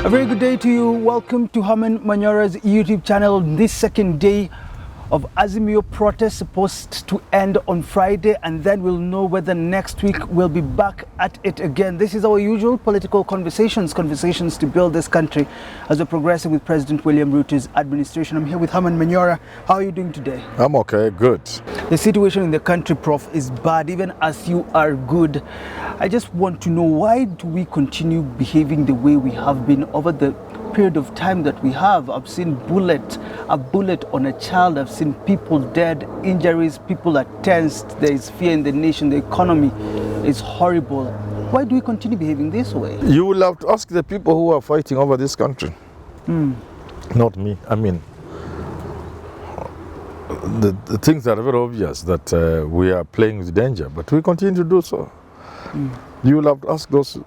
A very good day to you. Welcome to Herman Manyora's YouTube channel. This second day of Azimio protest supposed to end on Friday, and then we'll know whether next week we'll be back at it again. This is our usual political conversations to build this country as we're progressing with President William Ruto's administration. I'm here with Herman Manyora. How are you doing today? I'm okay, good. The situation in the country, Prof, is bad, even as you are good. I just want to know, why do we continue behaving the way we have been over the period of time that we have? I've seen a bullet on a child. I've seen people dead, injuries, people are tensed. There is fear in the nation. The economy is horrible. Why do we continue behaving this way? You will have to ask the people who are fighting over this country. Not me. I mean, the things are very obvious that we are playing with danger, but we continue to do so. You will have to ask those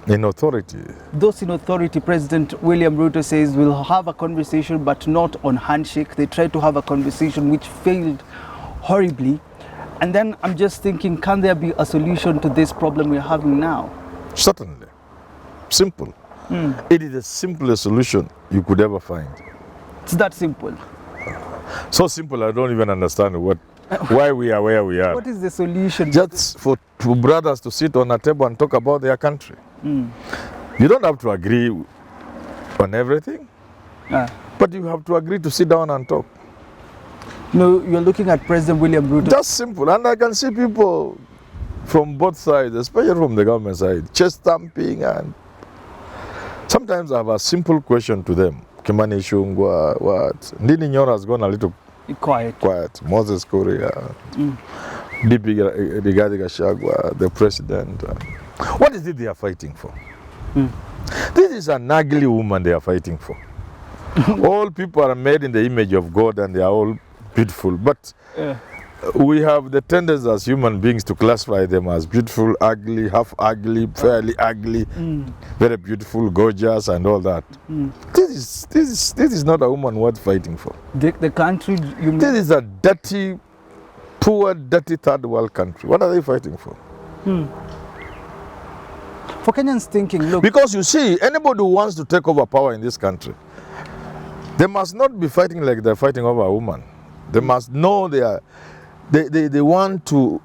in authority. Those in authority, President William Ruto says we'll have a conversation, but not on handshake. They tried to have a conversation which failed horribly. And then I'm just thinking, can there be a solution to this problem we're having now? Certainly. Simple. It is the simplest solution you could ever find. It's that simple. So simple, I don't even understand why we are where we are. What is the solution? Just for two brothers to sit on a table and talk about their country. You don't have to agree on everything, but you have to agree to sit down and talk. No, you're looking at President William Ruto. Just simple. And I can see people from both sides, especially from the government side, chest stamping. And sometimes I have a simple question to them. Kimani Shungwa, what? Ndini Nyora has gone a little quiet. Moses Korea, DP Rigathi Gachagua, the president. What is it they are fighting for? This is an ugly woman they are fighting for. All people are made in the image of God and they are all beautiful. But we have the tendency as human beings to classify them as beautiful, ugly, half ugly, fairly ugly, very beautiful, gorgeous, and all that. This is not a woman worth fighting for. The country you mean? This is a dirty, poor, dirty third world country. What are they fighting for? For Kenyans thinking, look. Because you see, anybody who wants to take over power in this country, they must not be fighting like they're fighting over a woman. They must know they want to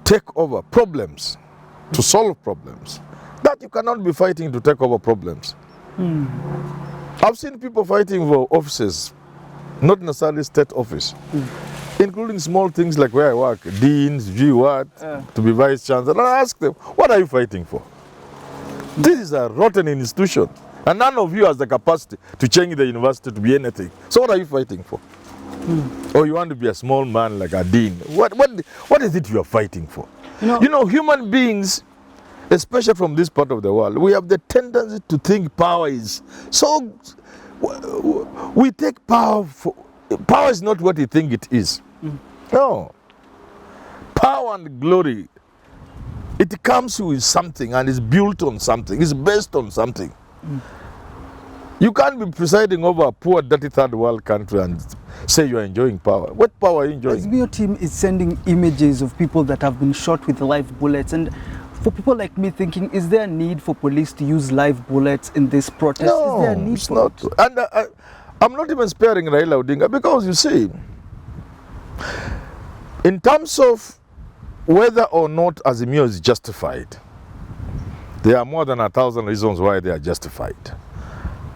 take over problems, to solve problems. That you cannot be fighting to take over problems. I've seen people fighting for offices, not necessarily state office, including small things like where I work, deans, to be vice chancellor. And I ask them, what are you fighting for? This is a rotten institution, and none of you has the capacity to change the university to be anything. So what are you fighting for? Or you want to be a small man like a dean? What is it you are fighting for? You know, human beings, especially from this part of the world, we have the tendency to think power is so. We take power for. Power is not what you think it is. No. Power and glory, it comes with something and is built on something, it's based on something. You can't be presiding over a poor, dirty third world country and say you're enjoying power. What power are you enjoying? The Azimio team is sending images of people that have been shot with live bullets, and for people like me thinking, is there a need for police to use live bullets in this protest? No, is there a need it's for not. it? And I'm not even sparing Raila Odinga, because you see, in terms of whether or not Azimio is justified, there are more than 1,000 reasons why they are justified.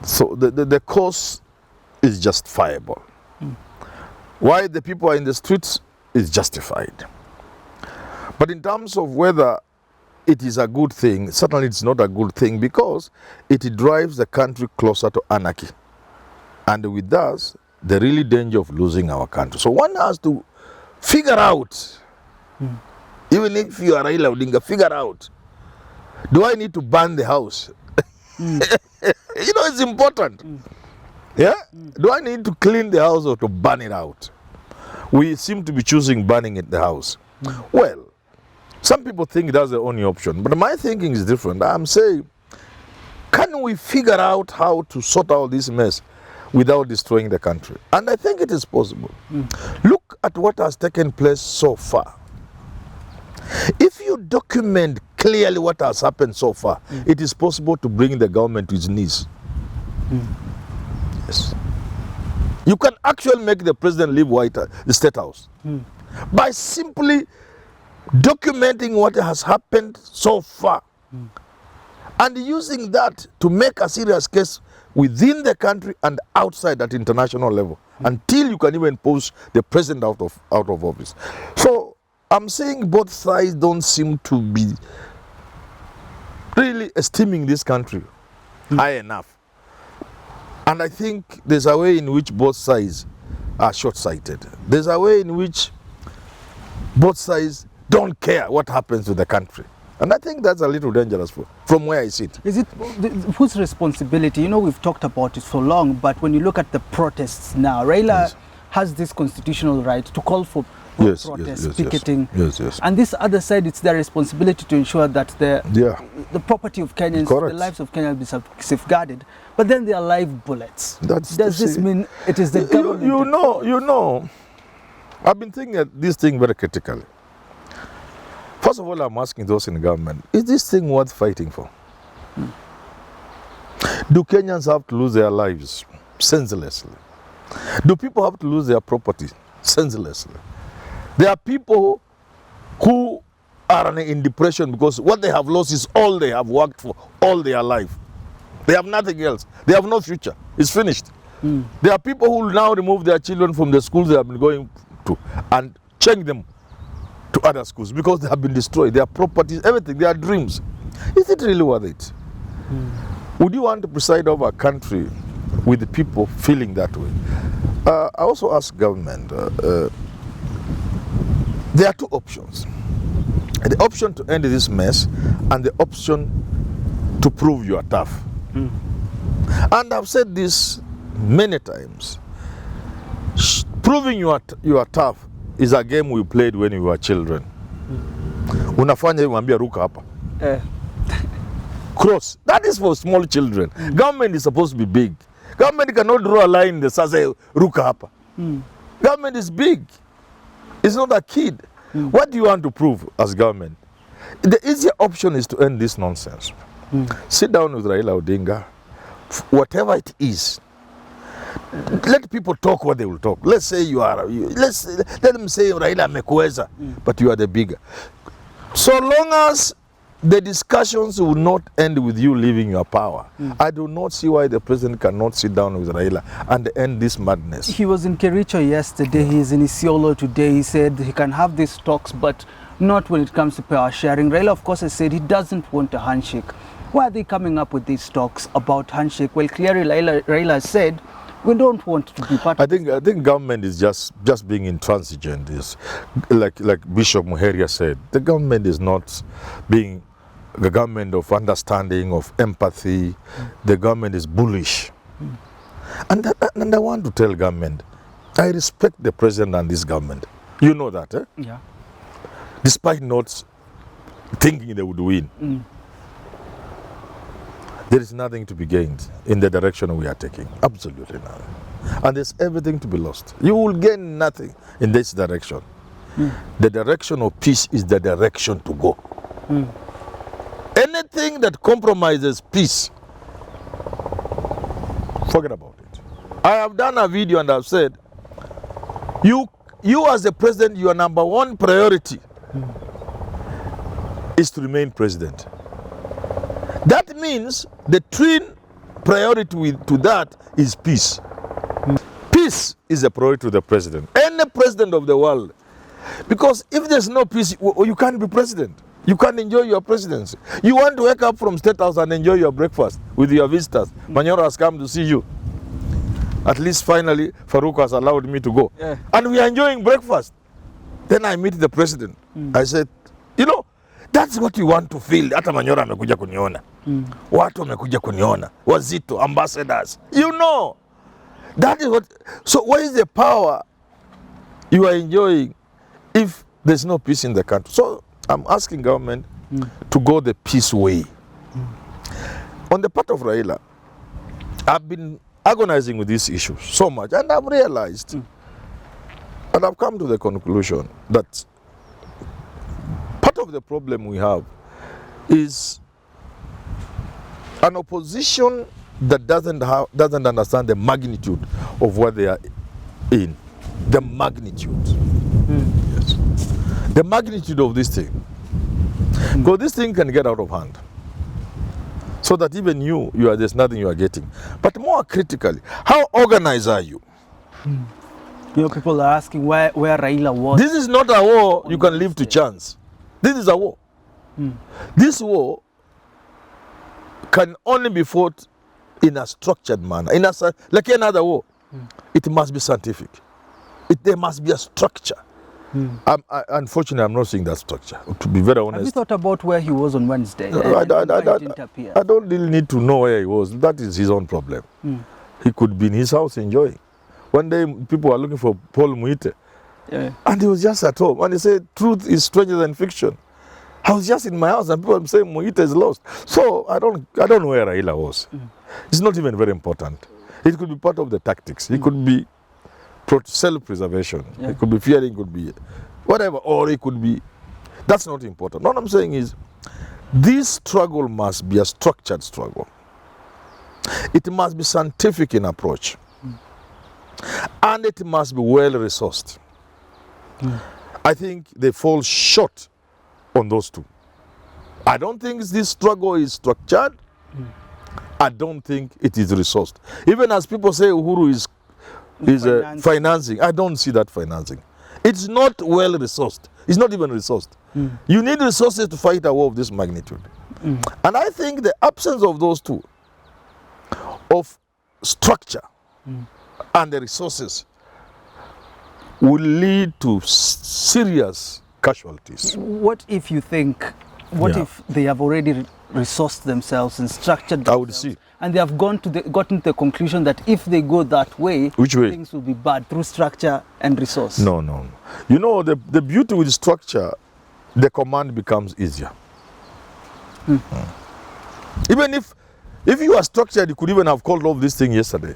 So the cause is justifiable. Why the people are in the streets is justified. But in terms of whether it is a good thing, certainly it's not a good thing, because it drives the country closer to anarchy. And with that, the really danger of losing our country. So one has to figure out, even if you are Raila Odinga, figure out, do I need to burn the house? You know, it's important. Yeah? Do I need to clean the house or to burn it out? We seem to be choosing burning it the house. Well, some people think that's the only option, but my thinking is different. I'm saying, can we figure out how to sort out this mess without destroying the country? And I think it is possible. Look at what has taken place so far. If you document clearly what has happened so far, it is possible to bring the government to its knees. Yes. You can actually make the president leave the State House by simply documenting what has happened so far and using that to make a serious case within the country and outside at international level until you can even post the president out of office. So I'm saying both sides don't seem to be really esteeming this country high enough. And I think there's a way in which both sides are short-sighted. There's a way in which both sides don't care what happens to the country. And I think that's a little dangerous from where I sit. Is it whose responsibility? You know, we've talked about it so long, but when you look at the protests now, Raila has this constitutional right to call for protests, picketing. Yes. And this other side, it's their responsibility to ensure that the property of Kenyans, the lives of Kenyans be safeguarded. But then they are live bullets. Does this mean it is the government? You know, I've been thinking at this thing very critically. First of all, I'm asking those in government, is this thing worth fighting for? Do Kenyans have to lose their lives senselessly? Do people have to lose their property senselessly? There are people who are in depression because what they have lost is all they have worked for all their life. They have nothing else. They have no future. It's finished. There are people who now remove their children from the schools they have been going to and change them to other schools because they have been destroyed. Their properties, everything, their dreams. Is it really worth it? Would you want to preside over a country with the people feeling that way? I also ask government, there are two options. The option to end this mess and the option to prove you are tough. And I've said this many times. Proving you are tough is a game we played when we were children. Unafanya hivi mwambia ruka hapa. Cross. That is for small children. Government is supposed to be big. Government cannot draw a line that says ruka hapa. Government is big. It's not a kid. What do you want to prove as government? The easier option is to end this nonsense. Sit down with Raila Odinga, whatever it is. Let people talk what they will talk. Let's say let them say Raila amekuweza, but you are the bigger. So long as the discussions will not end with you leaving your power, I do not see why the president cannot sit down with Raila and end this madness. He was in Kericho yesterday, he's in Isiolo today. He said he can have these talks, but not when it comes to power sharing. Raila, of course, has said he doesn't want a handshake. Why are they coming up with these talks about handshake? Well, clearly Raila said, we don't want to be part of I think government is just being intransigent. Is like Bishop Muheria said, the government is not being the government of understanding, of empathy. The government is bullish. And I want to tell government, I respect the president and this government. You know that, eh? Yeah. Despite not thinking they would win. There is nothing to be gained in the direction we are taking. Absolutely nothing. And there's everything to be lost. You will gain nothing in this direction. The direction of peace is the direction to go. Anything that compromises peace, forget about it. I have done a video and I've said, you as the president, your number one priority is to remain president. That means the twin priority to that is peace. Peace is a priority to the president. Any president of the world. Because if there's no peace, you can't be president. You can't enjoy your presidency. You want to wake up from State House and enjoy your breakfast with your visitors. Manyora has come to see you. At least finally, Farouk has allowed me to go. Yeah. And we are enjoying breakfast. Then I meet the president. I said, you know, that's what you want to feel. Hata Manyora amekuja kuniona. Watu wamekuja kuniona. Wazito, ambassadors. You know. That is what. So where is the power you are enjoying if there's no peace in the country? So I'm asking government to go the peace way. On the part of Raila, I've been agonizing with this issue so much, and I've realized, and I've come to the conclusion that part of the problem we have is an opposition that doesn't understand the magnitude of what they are in. The magnitude. Yes. The magnitude of this thing. Because this thing can get out of hand. So that even there's nothing you are getting. But more critically, how organized are you? People are asking where Raila was. This is not a war you can leave to chance. This is a war. This war can only be fought in a structured manner. Like any other war, it must be scientific. There must be a structure. Unfortunately, I'm not seeing that structure, to be very honest. Have you thought about where he was on Wednesday? I don't really need to know where he was. That is his own problem. He could be in his house enjoying. One day, people were looking for Paul Muite. And he was just at home. And he said, truth is stranger than fiction. I was just in my house and people were saying Muite is lost. So I don't know where Raila was. It's not even very important. It could be part of the tactics. It could be self-preservation. It could be fearing, could be whatever, or it could be. That's not important. What I'm saying is, this struggle must be a structured struggle. It must be scientific in approach. And it must be well resourced. I think they fall short on those two. I don't think this struggle is structured. I don't think it is resourced. Even as people say Uhuru is financing, I don't see that financing. It's not well resourced. It's not even resourced. You need resources to fight a war of this magnitude. And I think the absence of those two, of structure and the resources, will lead to serious casualties. What if you think, if they have already resourced themselves and structured themselves, I would see. And they have gotten to the conclusion that if they go that way, which way? Things will be bad through structure and resource. No. You know, the beauty with structure, the command becomes easier. Even if you are structured, you could even have called off this thing yesterday.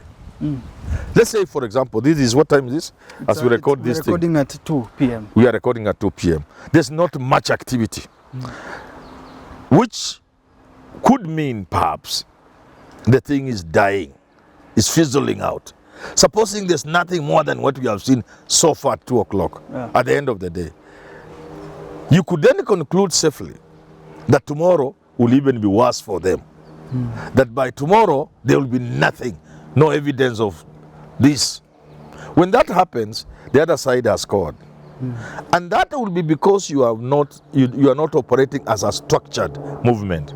Let's say, for example, this is, what time is this? As we record this thing. We're recording at 2 p.m. We are recording at 2 p.m. There's not much activity. Which could mean, perhaps, the thing is dying, is fizzling out. Supposing there's nothing more than what we have seen so far at 2 o'clock, at the end of the day. You could then conclude safely that tomorrow will even be worse for them. That by tomorrow, there will be nothing, no evidence of this. When that happens, the other side has scored. And that will be because you are not operating as a structured movement.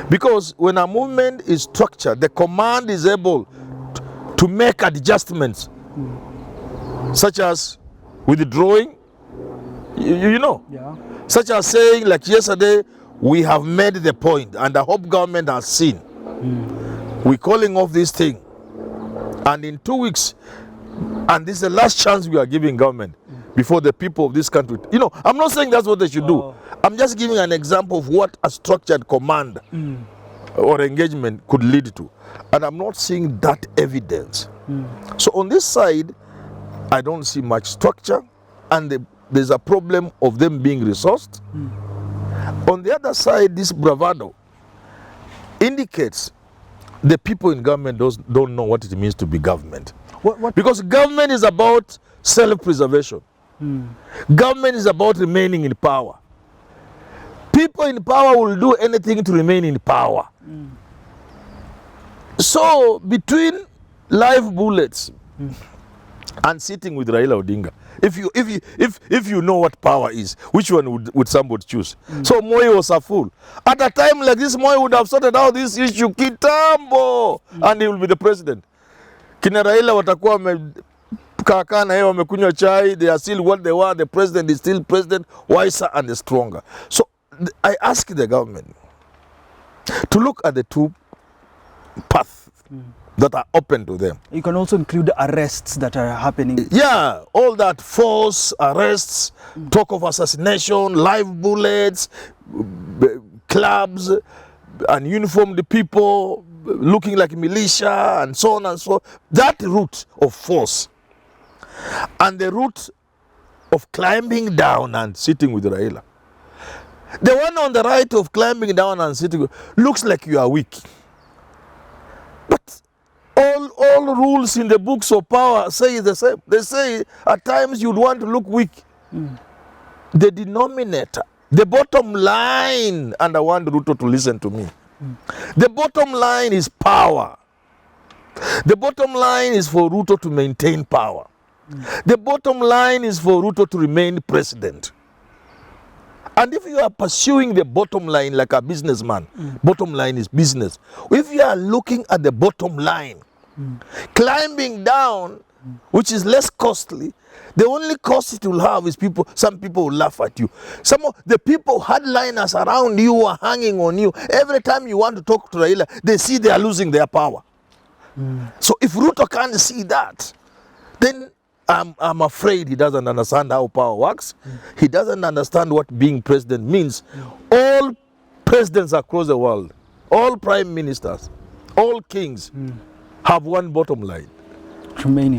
Because when a movement is structured, the command is able to make adjustments, such as withdrawing, such as saying, like yesterday, we have made the point and the Hope government has seen. We're calling off this thing. And in 2 weeks, and this is the last chance we are giving government before the people of this country. I'm not saying that's what they should do. I'm just giving an example of what a structured command or engagement could lead to. And I'm not seeing that evidence. So on this side, I don't see much structure, and there's a problem of them being resourced. On the other side, this bravado indicates the people in government don't know what it means to be government. Because government is about self-preservation. Government is about remaining in power. People in power will do anything to remain in power. So between live bullets and sitting with Raila Odinga, if you know what power is, which one would somebody choose? So Moi was a fool. At a time like this, Moi would have sorted out this issue kitambo, and he will be the president. Kina Raila watakuwa kakaa na yeye wamekunywa chai, they are still what they were, the president is still president, wiser and stronger. So I ask the government to look at the two paths that are open to them. You can also include arrests that are happening. Yeah, all that force, arrests, talk of assassination, live bullets, clubs, ununiformed people looking like militia, and so on and so on. That route of force and the route of climbing down and sitting with Raila, The one on the right of climbing down and sitting looks like you are weak. But all rules in the books of power say the same. They say at times you'd want to look weak. The denominator, the bottom line, and I want Ruto to listen to me. The bottom line is power. The bottom line is for Ruto to maintain power. The bottom line is for Ruto to remain president. And if you are pursuing the bottom line like a businessman, bottom line is business. If you are looking at the bottom line, climbing down, which is less costly, the only cost it will have is some people will laugh at you. Some of the people, hardliners around you are hanging on you. Every time you want to talk to Raila, they see they are losing their power. So if Ruto can't see that, then I'm afraid he doesn't understand how power works. He doesn't understand what being president means. All presidents across the world, all prime ministers, all kings have one bottom line. To remain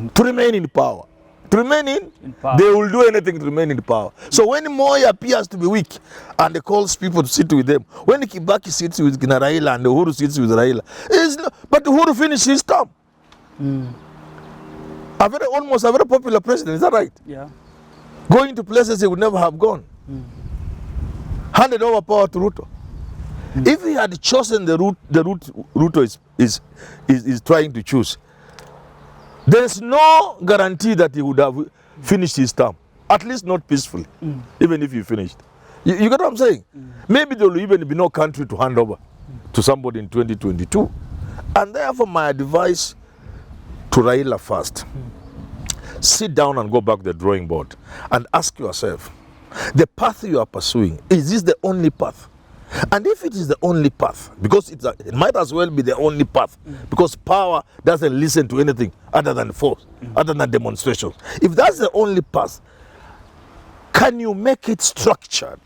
in power. To remain in power. They will do anything to remain in power. So when Moi appears to be weak and he calls people to sit with them, when Kibaki sits with Raila and Uhuru sits with Raila, but Uhuru finished his term. Almost a very popular president, is that right? Yeah. Going to places he would never have gone. Handed over power to Ruto. If he had chosen the route Ruto is trying to choose, there is no guarantee that he would have finished his term. At least not peacefully, even if he finished. You get what I'm saying? Maybe there will even be no country to hand over to somebody in 2022. And therefore my advice to Raila first, sit down and go back to the drawing board and ask yourself, the path you are pursuing, is this the only path? And if it is the only path, because it might as well be the only path, because power doesn't listen to anything other than force, other than demonstrations. If that's the only path, can you make it structured?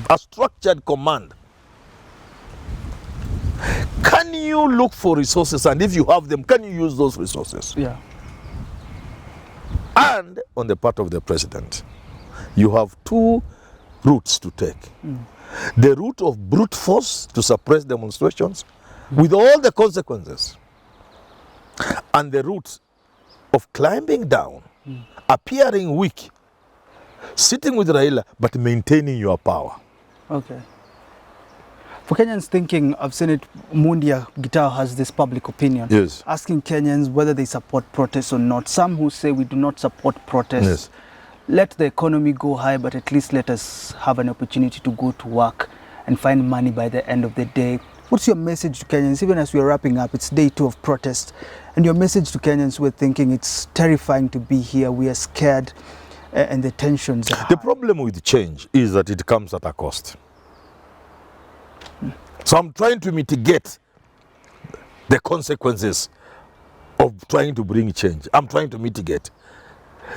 A structured command. Can you look for resources, and if you have them, can you use those resources? Yeah. And on the part of the president, you have two routes to take. The route of brute force to suppress demonstrations with all the consequences, and the route of climbing down, appearing weak, sitting with Raila, but maintaining your power. Okay. For Kenyans thinking, I've seen it, Mundia Guitar has this public opinion. Yes. Asking Kenyans whether they support protests or not. Some who say we do not support protests. Yes. Let the economy go high, but at least let us have an opportunity to go to work and find money by the end of the day. What's your message to Kenyans? Even as we're wrapping up, it's day 2 of protest. And your message to Kenyans who are thinking it's terrifying to be here, we are scared, and the tensions are high. The problem with change is that it comes at a cost. So I'm trying to mitigate the consequences of trying to bring change. I'm trying to mitigate.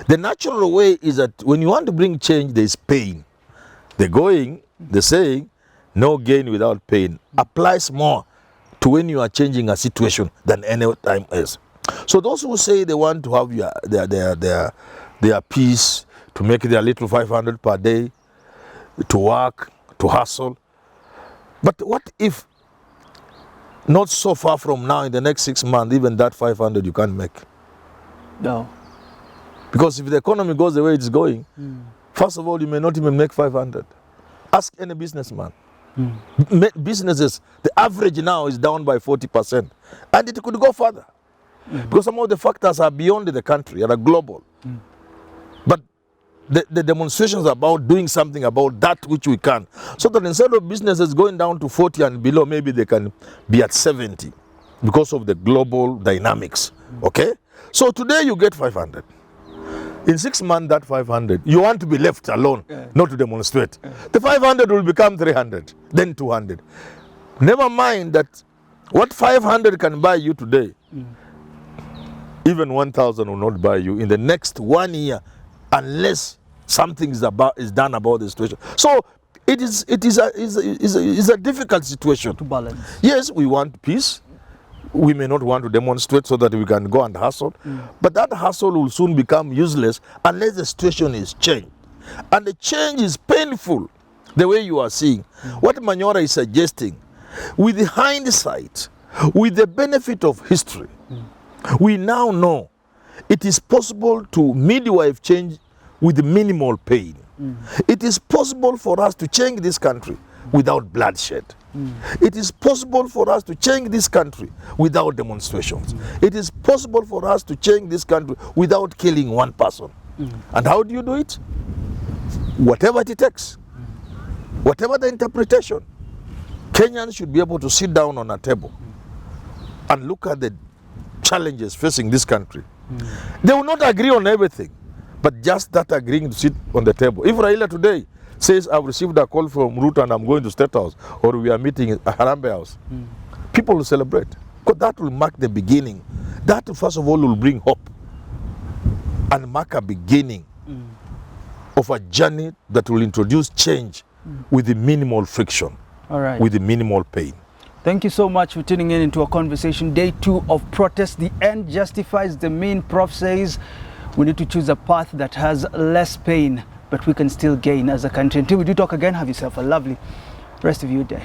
The natural way is that when you want to bring change, there is pain. The saying, no gain without pain, applies more to when you are changing a situation than any time else. So those who say they want to have their peace, to make their little 500 per day, to work, to hustle. But what if not so far from now, in the next 6 months, even that 500 you can't make? No. Because if the economy goes the way it's going, first of all, you may not even make 500. Ask any businessman. Businesses, the average now is down by 40%. And it could go further. Because some of the factors are beyond the country and are global. But the demonstrations are about doing something about that which we can. So that instead of businesses going down to 40 and below, maybe they can be at 70 because of the global dynamics. Okay? So today you get 500. In 6 months, that 500, you want to be left alone, not to demonstrate. The 500 will become 300, then 200. Never mind that what 500 can buy you today, even 1,000 will not buy you in the next 1 year, unless something is done about the situation. So it is a difficult situation To balance. Yes, we want peace. We may not want to demonstrate so that we can go and hustle, but that hustle will soon become useless unless the situation is changed. And the change is painful. the way you are seeing. What Manyora is suggesting, with the hindsight, with the benefit of history, we now know it is possible to midwife change with minimal pain. It is possible for us to change this country without bloodshed. It is possible for us to change this country without demonstrations. It is possible for us to change this country without killing one person. And how do you do it? Whatever it takes, whatever the interpretation, Kenyans should be able to sit down on a table and look at the challenges facing this country. They will not agree on everything, but just that agreeing to sit on the table. If Raila today says, I've received a call from Ruto and I'm going to State House, or we are meeting at Harambe House, people will celebrate. Because that will mark the beginning. That, first of all, will bring hope and mark a beginning of a journey that will introduce change with the minimal friction, with the minimal pain. Thank you so much for tuning in into a conversation. Day 2 of protest. The end justifies the mean. Prof says we need to choose a path that has less pain, but we can still gain as a country. Until we do talk again, have yourself a lovely rest of your day.